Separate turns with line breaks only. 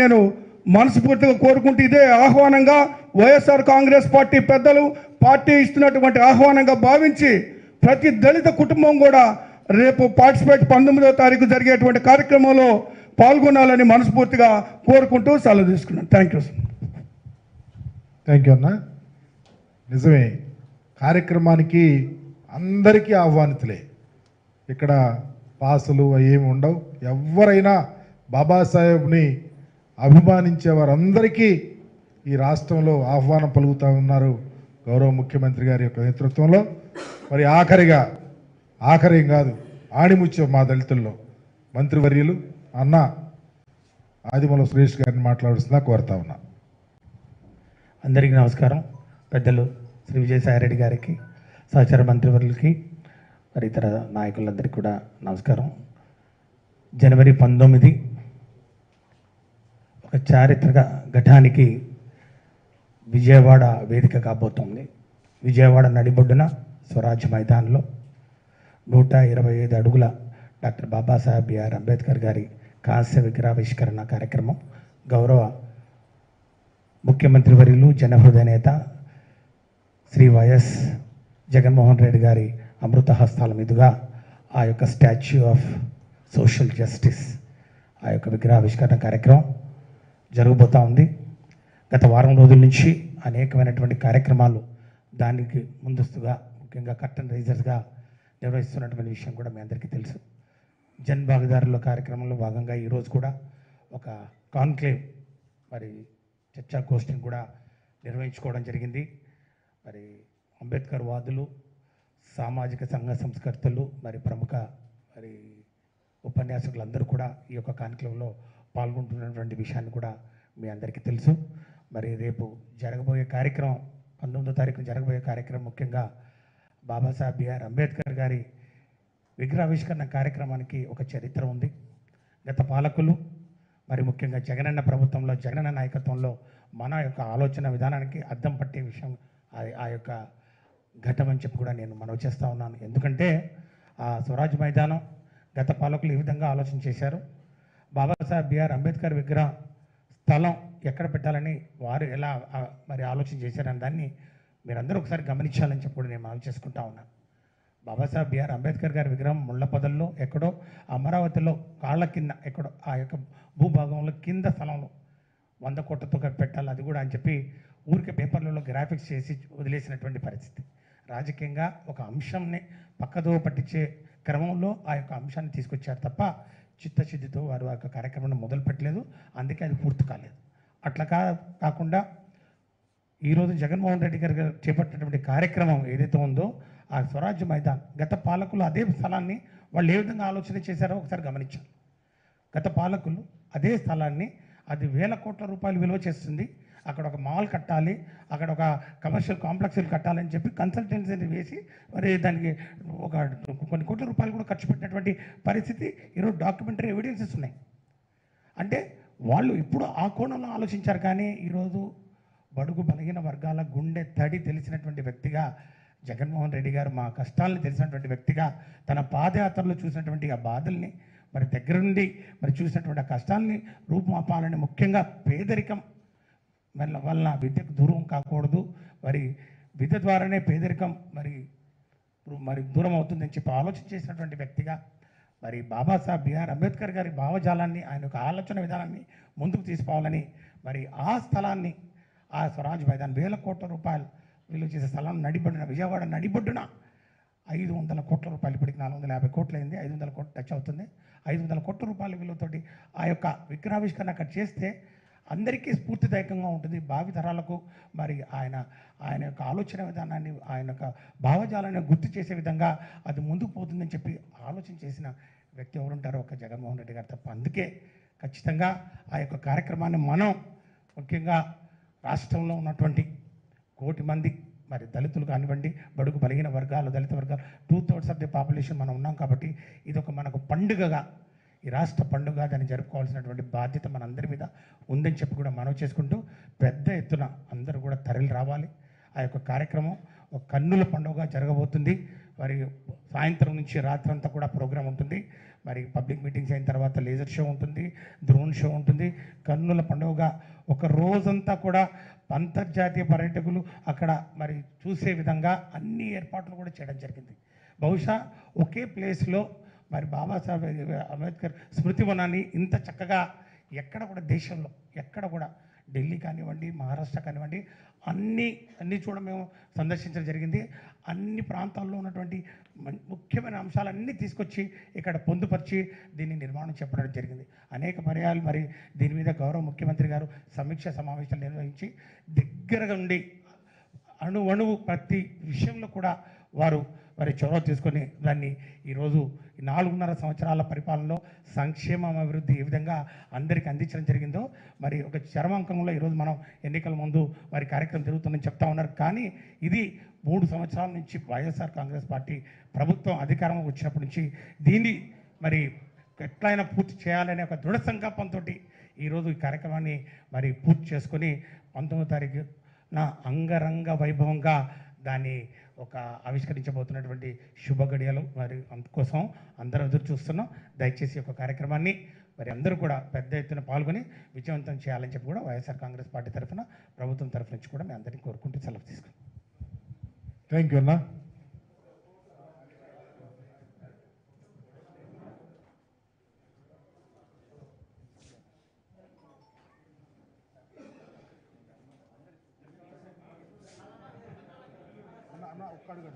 నేను మనస్ఫూర్తిగా కోరుకుంటూ ఇదే ఆహ్వానంగా వైఎస్ఆర్ కాంగ్రెస్ పార్టీ పెద్దలు పార్టీ ఇస్తున్నటువంటి ఆహ్వానంగా భావించి ప్రతి దళిత కుటుంబం కూడా రేపు పార్టిసిపేట్ 19వ తారీఖు జరిగేటువంటి కార్యక్రమంలో పాల్గొనాలని మనస్ఫూర్తిగా కోరుకుంటూ సెలవు తీసుకున్నాను. థ్యాంక్
యూ అన్న. నిజమే, కార్యక్రమానికి అందరికీ ఆహ్వానితులే. ఇక్కడ పాసులు ఏమి ఉండవు. ఎవరైనా బాబాసాహెబ్ని అభిమానించే వారందరికీ ఈ రాష్ట్రంలో ఆహ్వానం పలుకుతూ ఉన్నారు గౌరవ ముఖ్యమంత్రి గారి యొక్క నేతృత్వంలో. మరి ఆఖరి కాదు, ఆణిముత్యం మా దళితుల్లో మంత్రివర్యులు అన్న ఆదిమూలం సురేష్ గారిని మాట్లాడుతున్నా కోరుతా ఉన్నా.
అందరికీ నమస్కారం. పెద్దలు శ్రీ విజయసాయిరెడ్డి గారికి, సహచార మంత్రివర్యులకి, మరి ఇతర నాయకులందరికీ కూడా నమస్కారం. జనవరి 19 ఒక చారిత్రక ఘటానికి విజయవాడ వేదిక కాబోతోంది. విజయవాడ నడిబొడ్డున స్వరాజ్య మైదానంలో 125 అడుగుల డాక్టర్ బాబాసాహెబ్ బిఆర్ అంబేద్కర్ గారి కాంస్య విగ్రహావిష్కరణ కార్యక్రమం గౌరవ ముఖ్యమంత్రి వర్యులు జనహృదయ నేత శ్రీ వైఎస్ జగన్మోహన్ రెడ్డి గారి అమృత హస్తాల మీదుగా ఆ యొక్క స్టాచ్యూ ఆఫ్ సోషల్ జస్టిస్ ఆ యొక్క విగ్రహావిష్కరణ కార్యక్రమం జరగబోతూ ఉంది. గత వారం రోజుల నుంచి అనేకమైనటువంటి కార్యక్రమాలు దానికి ముందస్తుగా ముఖ్యంగా కర్టన్ రైజర్స్గా నిర్వహిస్తున్నటువంటి విషయం కూడా మీ అందరికీ తెలుసు. జన్ భాగీదారుల కార్యక్రమంలో భాగంగా ఈరోజు కూడా ఒక కాన్క్లేవ్ మరి చర్చాగోష్ఠిని కూడా నిర్వహించుకోవడం జరిగింది. మరి అంబేద్కర్ వాదులు, సామాజిక సంఘ సంస్కర్తలు, మరి ప్రముఖ మరి ఉపన్యాసకులందరూ కూడా ఈ యొక్క కాన్క్లేవ్లో పాల్గొంటున్నటువంటి విషయాన్ని కూడా మీ అందరికీ తెలుసు. మరి రేపు జరగబోయే కార్యక్రమం 19వ తారీఖున జరగబోయే కార్యక్రమం ముఖ్యంగా బాబాసాహెబ్ బిఆర్ అంబేద్కర్ గారి విగ్రహావిష్కరణ కార్యక్రమానికి ఒక చరిత్ర ఉంది. గత పాలకులు మరి ముఖ్యంగా జగనన్న ప్రభుత్వంలో, జగనన్న నాయకత్వంలో మన యొక్క ఆలోచన విధానానికి అద్దం పట్టే విషయం ఆ యొక్క ఘటం అని చెప్పి కూడా నేను మనవి చేస్తూ ఉన్నాను. ఎందుకంటే ఆ స్వరాజ్ మైదానం గత పాలకులు ఈ విధంగా ఆలోచన చేశారు. బాబాసాహెబ్ బిఆర్ అంబేద్కర్ విగ్రహ స్థలం ఎక్కడ పెట్టాలని వారు ఎలా మరి ఆలోచన చేశారని దాన్ని మీరందరూ ఒకసారి గమనించాలని చెప్పి కూడా నేను మనవి చేసుకుంటా ఉన్నాను. బాబాసాహెబ్ బిఆర్ అంబేద్కర్ గారి విగ్రహం ముళ్ళపొదల్లో ఎక్కడో, అమరావతిలో కాళ్ళ కింద ఎక్కడో ఆ యొక్క భూభాగంలో కింద స్థలంలో 100 కోట్లతో పెట్టాలి, అది కూడా అని చెప్పి ఊరికే పేపర్లలో గ్రాఫిక్స్ చేసి వదిలేసినటువంటి పరిస్థితి. రాజకీయంగా ఒక అంశంని పక్కదో పట్టించే క్రమంలో ఆ యొక్క అంశాన్ని తీసుకొచ్చారు తప్ప చిత్తశుద్ధితో వారు ఆ యొక్క కార్యక్రమాన్ని మొదలుపెట్టలేదు. అందుకే అది పూర్తి కాలేదు. అట్లా కాకుండా ఈరోజు జగన్మోహన్ రెడ్డి గారు చేపట్టినటువంటి కార్యక్రమం ఏదైతే ఉందో ఆ స్వరాజ్య మైదాన్, గత పాలకులు అదే స్థలాన్ని వాళ్ళు ఏ విధంగా ఆలోచన చేశారో ఒకసారి గమనించాలి. గత పాలకులు అదే స్థలాన్ని, అది 1000 కోట్ల రూపాయలు విలువ చేస్తుంది, అక్కడ ఒక మాల్ కట్టాలి, అక్కడ ఒక కమర్షియల్ కాంప్లెక్స్లు కట్టాలని చెప్పి కన్సల్టెన్సీని వేసి మరి దానికి ఒక కొన్ని కోట్ల రూపాయలు కూడా ఖర్చు పెట్టినటువంటి పరిస్థితి ఈరోజు డాక్యుమెంటరీ ఎవిడెన్సెస్ ఉన్నాయి. అంటే వాళ్ళు ఇప్పుడు ఆ కోణంలో ఆలోచించారు. కానీ ఈరోజు బడుగు బలహీన వర్గాల గుండె తడి తెలిసినటువంటి వ్యక్తిగా జగన్మోహన్ రెడ్డి గారు, మా కష్టాలను తెలిసినటువంటి వ్యక్తిగా, తన పాదయాత్రలో చూసినటువంటి ఆ బాధల్ని మరి దగ్గర నుండి మరి చూసినటువంటి ఆ కష్టాలని రూపుమాపాలని, ముఖ్యంగా పేదరికం వల్ల విద్యకు దూరం కాకూడదు, మరి విద్య ద్వారానే పేదరికం మరి దూరం అవుతుందని చెప్పి ఆలోచన చేసినటువంటి వ్యక్తిగా మరి బాబాసాహెబ్ బిఆర్ అంబేద్కర్ గారి భావజాలాన్ని, ఆయన యొక్క ఆలోచన విధానాన్ని ముందుకు తీసుకోవాలని మరి ఆ స్థలాన్ని, ఆ స్వరాజ్ మైదాన్ 1000 కోట్ల రూపాయలు విలువ చేసే స్థలం నడిబొడ్డున, విజయవాడ నడిబొడ్డున 500 కోట్ల రూపాయలు, ఇప్పటికి 450 కోట్లు అయింది, 500 కోట్లు టచ్ అవుతుంది. 500 కోట్ల రూపాయల విలువతోటి ఆ యొక్క విగ్రహావిష్కరణ అక్కడ చేస్తే అందరికీ స్ఫూర్తిదాయకంగా ఉంటుంది. భావితరాలకు మరి ఆయన యొక్క ఆలోచన విధానాన్ని, ఆయన యొక్క భావజాలాన్ని గుర్తు చేసే విధంగా అది ముందుకు పోతుందని చెప్పి ఆలోచన చేసిన వ్యక్తి ఎవరుంటారో ఒక జగన్మోహన్ రెడ్డి గారు తప్ప. అందుకే ఖచ్చితంగా ఆ యొక్క కార్యక్రమాన్ని మనం ముఖ్యంగా రాష్ట్రంలో ఉన్నటువంటి 1 కోటి మంది మరి దళితులు కానివ్వండి, బడుగు బలహీన వర్గాలు, దళిత వర్గాలు 2/3 ఆఫ్ ది పాపులేషన్ మనం ఉన్నాం కాబట్టి ఇది ఒక మనకు పండుగగా, ఈ రాష్ట్ర పండుగ దాన్ని జరుపుకోవాల్సినటువంటి బాధ్యత మనందరి మీద ఉందని చెప్పి కూడా మనవి చేసుకుంటూ పెద్ద ఎత్తున అందరూ కూడా తరలి రావాలి. ఆ యొక్క కార్యక్రమం ఒక కన్నుల పండుగగా జరగబోతుంది. మరి సాయంత్రం నుంచి రాత్రంతా కూడా ప్రోగ్రాం ఉంటుంది. మరి పబ్లిక్ మీటింగ్స్ అయిన తర్వాత లేజర్ షో ఉంటుంది, డ్రోన్ షో ఉంటుంది. కన్నుల పండుగగా ఒక రోజంతా కూడా అంతర్జాతీయ పర్యాటకులు అక్కడ మరి చూసే విధంగా అన్ని ఏర్పాట్లు కూడా చేయడం జరిగింది. బహుశా ఒకే ప్లేస్లో మరి బాబాసాహెబ్ అంబేద్కర్ స్మృతివనాన్ని ఇంత చక్కగా ఎక్కడ కూడా దేశంలో ఎక్కడ కూడా, ఢిల్లీ కానివ్వండి, మహారాష్ట్ర కానివ్వండి, అన్ని చూడ మేము సందర్శించడం జరిగింది. అన్ని ప్రాంతాల్లో ఉన్నటువంటి ముఖ్యమైన అంశాలన్నీ తీసుకొచ్చి ఇక్కడ పొందుపరిచి దీన్ని నిర్మాణం చెప్పడం జరిగింది. అనేక పర్యాలు మరి దీని మీద గౌరవ ముఖ్యమంత్రి గారు సమీక్ష సమావేశాలు నిర్వహించి దగ్గరగా ఉండి అణువు ప్రతి విషయంలో కూడా వారు మరి చొరవ తీసుకొని దాన్ని ఈరోజు 4.5 సంవత్సరాల పరిపాలనలో సంక్షేమం అభివృద్ధి ఏ విధంగా అందరికీ అందించడం జరిగిందో మరి ఒక చరమాంకంలో ఈరోజు మనం ఎన్నికల ముందు మరి కార్యక్రమం జరుగుతుందని చెప్తా ఉన్నారు. కానీ ఇది 3 సంవత్సరాల నుంచి వైఎస్ఆర్ కాంగ్రెస్ పార్టీ ప్రభుత్వం అధికారం వచ్చినప్పటి నుంచి దీన్ని మరి ఎట్లయినా పూర్తి చేయాలనే ఒక దృఢ సంకల్పంతో ఈరోజు ఈ కార్యక్రమాన్ని మరి పూర్తి చేసుకొని 19వ తారీఖున అంగరంగ వైభవంగా దాన్ని ఒక ఆవిష్కరించబోతున్నటువంటి శుభ గడియలు మరి అందుకోసం అందరూ ఎదురు చూస్తున్నాం. దయచేసి ఒక కార్యక్రమాన్ని మరి అందరూ కూడా పెద్ద ఎత్తున పాల్గొని విజయవంతం చేయాలని చెప్పి కూడా వైఎస్ఆర్ కాంగ్రెస్ పార్టీ తరఫున, ప్రభుత్వం తరఫు నుంచి కూడా మేము అందరినీ కోరుకుంటూ సెలవు తీసుకున్నాం.
థ్యాంక్ యూ అన్న. ఒక్క అడుగు